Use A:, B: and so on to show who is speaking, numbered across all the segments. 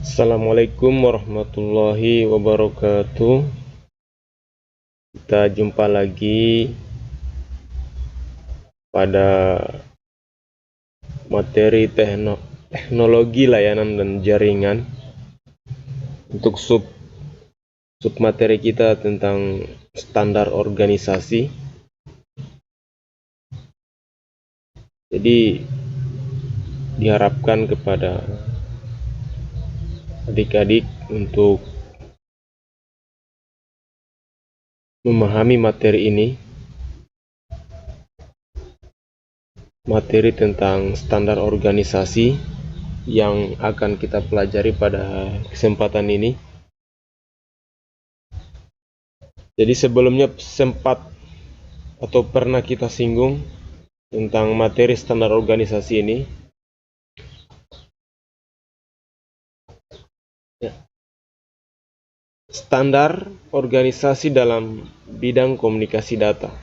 A: Assalamualaikum warahmatullahi wabarakatuh. Kita jumpa lagi pada materi teknologi layanan dan jaringan. Untuk sub materi kita tentang standar organisasi. Jadi diharapkan kepada adik-adik untuk memahami materi ini, materi tentang standar organisasi yang akan kita pelajari pada kesempatan ini. Jadi sebelumnya sempat atau pernah kita singgung tentang materi standar organisasi ini. Standar organisasi dalam bidang komunikasi data.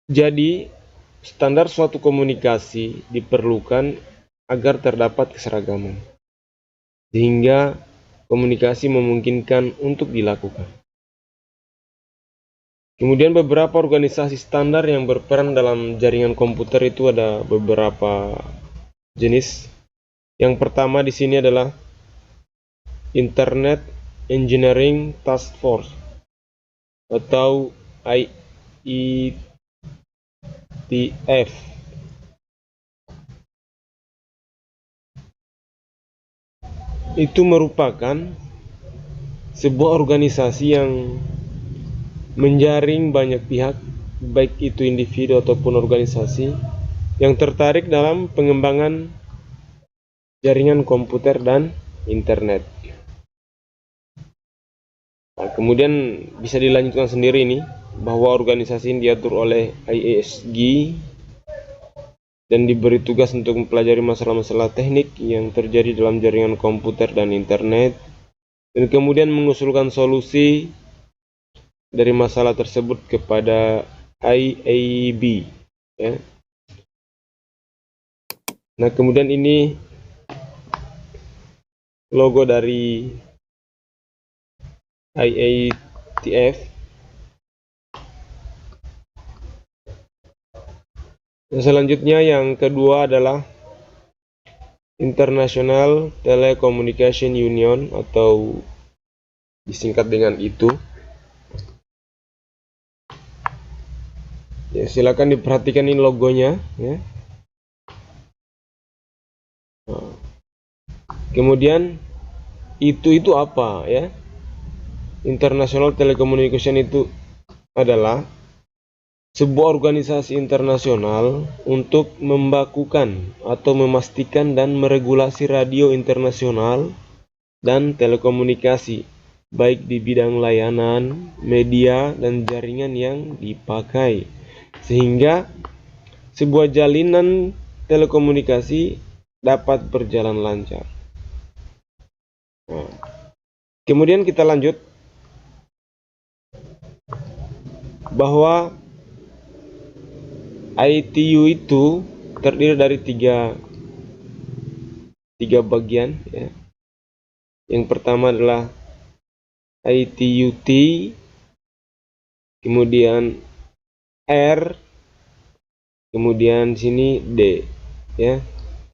A: Jadi, standar suatu komunikasi diperlukan agar terdapat keseragaman, sehingga komunikasi memungkinkan untuk dilakukan. Kemudian beberapa organisasi standar yang berperan dalam jaringan komputer itu ada beberapa jenis. Yang pertama di sini adalah Internet Engineering Task Force atau IETF. Itu merupakan sebuah organisasi yang menjaring banyak pihak, baik itu individu ataupun organisasi, yang tertarik dalam pengembangan jaringan komputer dan internet. Nah, kemudian bisa dilanjutkan sendiri ini, bahwa organisasi ini diatur oleh IASG dan diberi tugas untuk mempelajari masalah-masalah teknik yang terjadi dalam jaringan komputer dan internet, dan kemudian mengusulkan solusi dari masalah tersebut kepada IAB. Ya. Nah, kemudian ini logo dari IATF. Dan selanjutnya yang kedua adalah International Telecommunication Union atau disingkat dengan itu. Ya, silakan diperhatikan ini logonya, ya. Kemudian itu apa, ya? International Telecommunication itu adalah sebuah organisasi internasional untuk membakukan atau memastikan dan meregulasi radio internasional dan telekomunikasi, baik di bidang layanan, media, dan jaringan yang dipakai, sehingga sebuah jalinan telekomunikasi dapat berjalan lancar. Nah, kemudian kita lanjut bahwa ITU itu terdiri dari tiga bagian, ya. Yang pertama adalah ITUT, kemudian R, kemudian sini D, ya.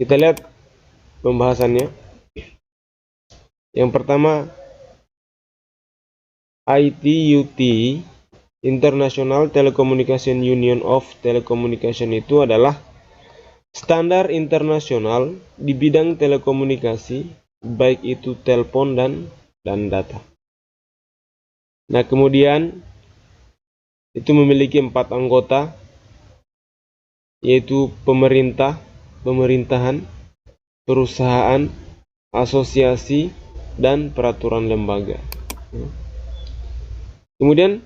A: Kita lihat pembahasannya. Yang pertama, ITUT, International Telecommunication Union of Telecommunication, itu adalah standar internasional di bidang telekomunikasi, baik itu telepon dan data. Nah, kemudian itu memiliki 4 anggota, yaitu pemerintahan, perusahaan, asosiasi, dan peraturan lembaga. Kemudian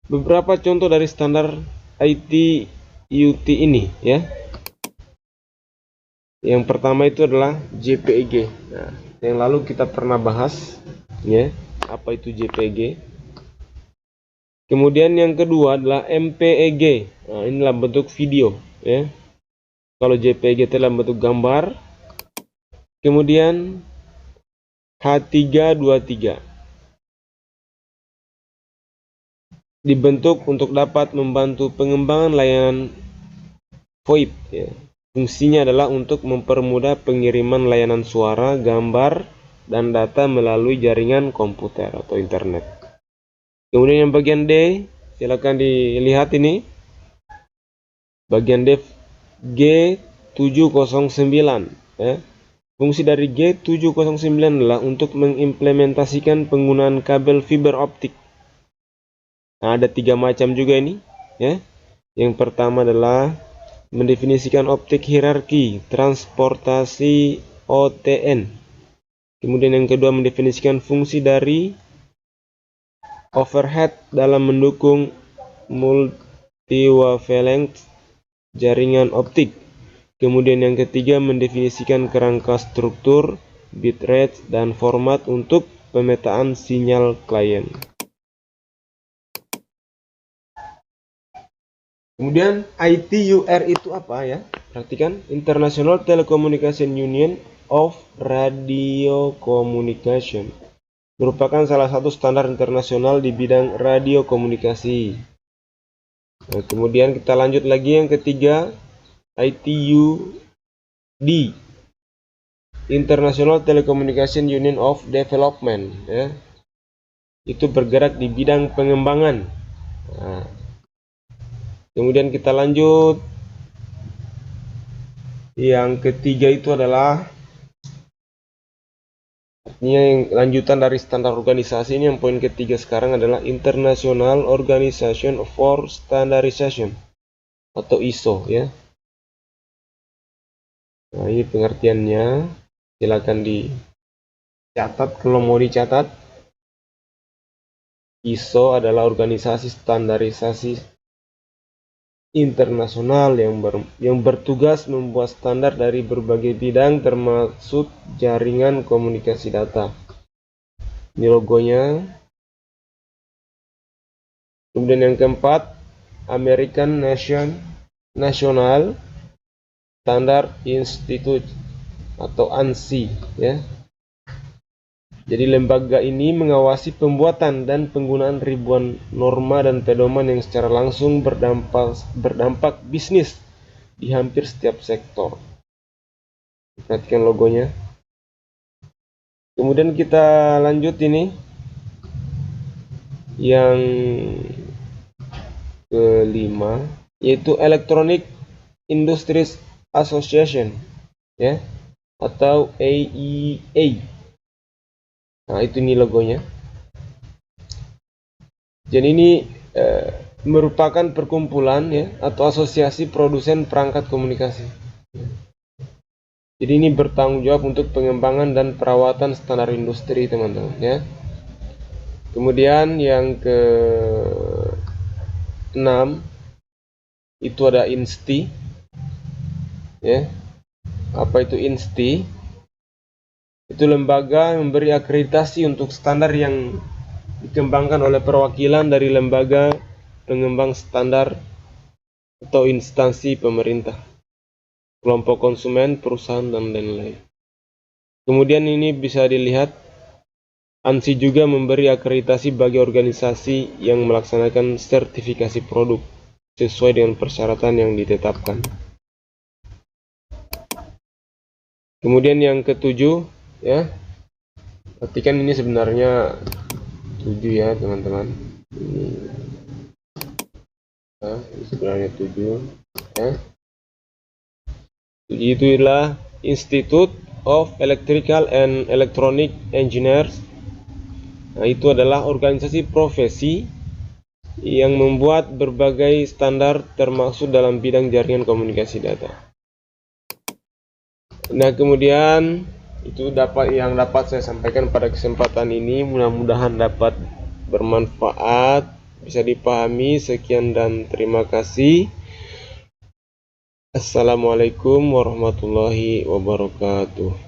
A: beberapa contoh dari standar ITUT ini, ya. Yang pertama itu adalah JPEG. Nah, yang lalu kita pernah bahas, ya, apa itu JPEG. Kemudian yang kedua adalah MPEG. Nah, inilah bentuk video, ya. Kalau JPG dalam bentuk gambar. Kemudian H323 dibentuk untuk dapat membantu pengembangan layanan VoIP. Ya. Fungsinya adalah untuk mempermudah pengiriman layanan suara, gambar, dan data melalui jaringan komputer atau internet. Kemudian yang bagian D, silakan dilihat ini. Bagian D G709. Ya. Fungsi dari G709 adalah untuk mengimplementasikan penggunaan kabel fiber optik. Nah, ada 3 macam juga ini. Ya. Yang pertama adalah mendefinisikan optik hierarki transportasi OTN. Kemudian yang kedua mendefinisikan fungsi dari overhead dalam mendukung multi-wavelength jaringan optik. Kemudian yang ketiga mendefinisikan kerangka struktur, bitrate, dan format untuk pemetaan sinyal klien. Kemudian ITUR itu apa ya? Perhatikan, International Telecommunication Union of Radio Communication. Merupakan salah satu standar internasional di bidang radio komunikasi. Nah, kemudian kita lanjut lagi yang ketiga, ITUD, International Telecommunication Union of Development. Ya. Itu bergerak di bidang pengembangan. Nah, kemudian kita lanjut. Yang ketiga itu adalah artinya yang lanjutan dari standar organisasi ini. Yang poin ketiga sekarang adalah International Organization for Standardization atau ISO ya. Nah, ini pengertiannya. Silakan dicatat kalau mau dicatat. ISO adalah organisasi standarisasi internasional yang bertugas membuat standar dari berbagai bidang termasuk jaringan komunikasi data. Ini logonya. Kemudian yang keempat, American National Standard Institute atau ANSI ya. Jadi lembaga ini mengawasi pembuatan dan penggunaan ribuan norma dan pedoman yang secara langsung berdampak bisnis di hampir setiap sektor. Perhatikan logonya. Kemudian kita lanjut ini. Yang kelima yaitu Electronic Industries Association ya, atau AEA. Nah, itu nih logonya. Jadi ini merupakan perkumpulan ya atau asosiasi produsen perangkat komunikasi. Jadi ini bertanggung jawab untuk pengembangan dan perawatan standar industri, teman-teman ya. Kemudian yang ke-6 itu ada INSTI ya. Apa itu INSTI? Itu lembaga yang memberi akreditasi untuk standar yang dikembangkan oleh perwakilan dari lembaga pengembang standar atau instansi pemerintah, kelompok konsumen, perusahaan, dan lain-lain. Kemudian ini bisa dilihat, ANSI juga memberi akreditasi bagi organisasi yang melaksanakan sertifikasi produk sesuai dengan persyaratan yang ditetapkan. Kemudian yang ke-7 ya, perhatikan ini sebenarnya 7 ya teman-teman. Ini sebenarnya 7 ya. 7 itu adalah Institute of Electrical and Electronic Engineers. Nah, itu adalah organisasi profesi yang membuat berbagai standar termasuk dalam bidang jaringan komunikasi data. Nah, kemudian itu yang dapat saya sampaikan pada kesempatan ini. Mudah-mudahan dapat bermanfaat, bisa dipahami. Sekian dan terima kasih. Assalamualaikum warahmatullahi wabarakatuh.